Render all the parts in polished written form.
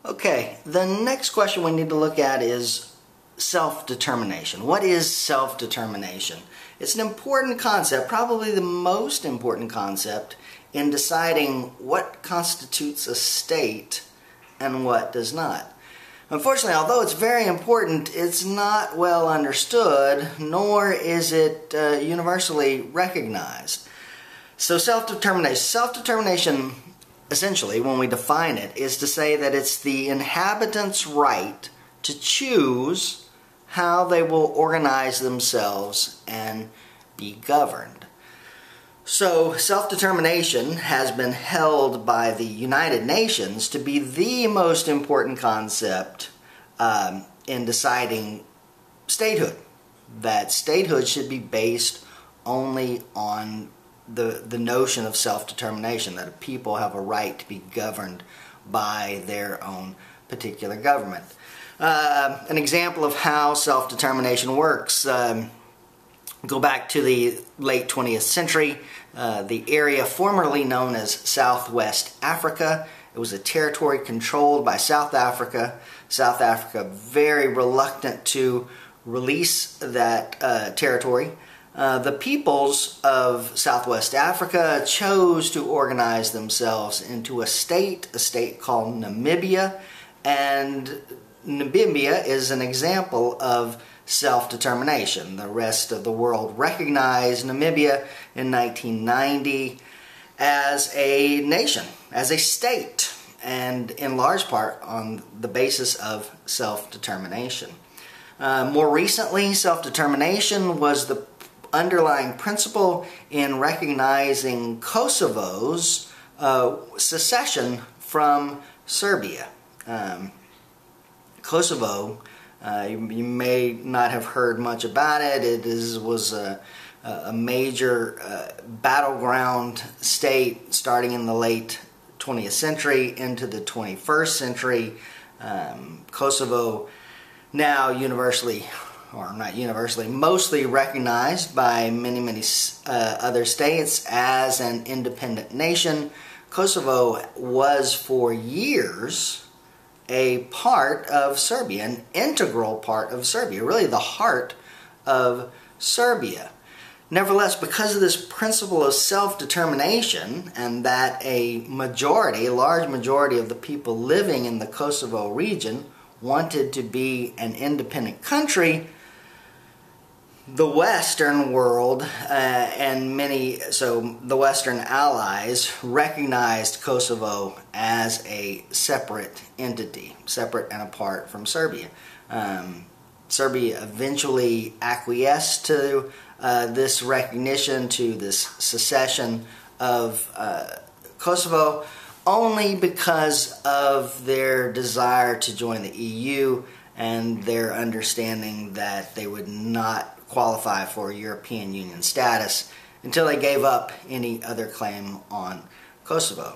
Okay, the next question we need to look at is self-determination. What is self-determination? It's an important concept, probably the most important concept in deciding what constitutes a state and what does not. Unfortunately, although it's very important, it's not well understood, nor is it universally recognized. So self-determination, essentially, when we define it, is to say that it's the inhabitants' right to choose how they will organize themselves and be governed. So self-determination has been held by the United Nations to be the most important concept in deciding statehood. That statehood should be based only on the notion of self-determination, that people have a right to be governed by their own particular government. An example of how self-determination works, go back to the late 20th century, the area formerly known as Southwest Africa. It was a territory controlled by South Africa. South Africa very reluctant to release that territory. The peoples of Southwest Africa chose to organize themselves into a state called Namibia, and Namibia is an example of self-determination. The rest of the world recognized Namibia in 1990 as a nation, as a state, and in large part on the basis of self-determination. More recently, self-determination was the underlying principle in recognizing Kosovo's secession from Serbia. Kosovo, you may not have heard much about it. It was a major battleground state starting in the late 20th century into the 21st century. Kosovo now mostly recognized by many other states as an independent nation. Kosovo was for years a part of Serbia, an integral part of Serbia, really the heart of Serbia. Nevertheless, because of this principle of self-determination and that a large majority of the people living in the Kosovo region wanted to be an independent country, the Western world the Western allies recognized Kosovo as a separate entity, separate and apart from Serbia. Serbia eventually acquiesced to this recognition, to this secession of Kosovo, only because of their desire to join the EU and their understanding that they would not qualify for European Union status until they gave up any other claim on Kosovo.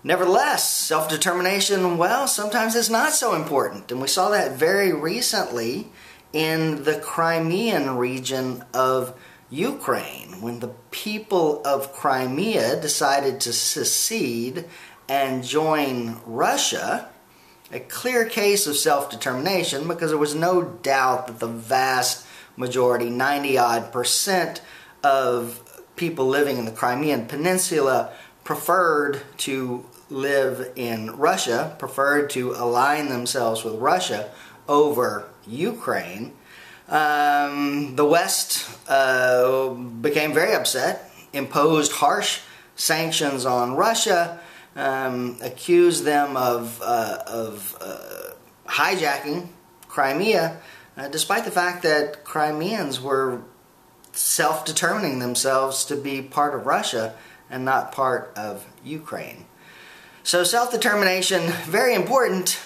Nevertheless, self-determination, well, sometimes it's not so important. And we saw that very recently in the Crimean region of Ukraine, when the people of Crimea decided to secede and join Russia. A clear case of self-determination, because there was no doubt that the vast majority, 90-odd% of people living in the Crimean Peninsula preferred to live in Russia, preferred to align themselves with Russia over Ukraine. The West became very upset, imposed harsh sanctions on Russia, accused them of hijacking Crimea, despite the fact that Crimeans were self-determining themselves to be part of Russia and not part of Ukraine. So self-determination, very important,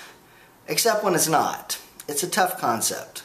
except when it's not. It's a tough concept.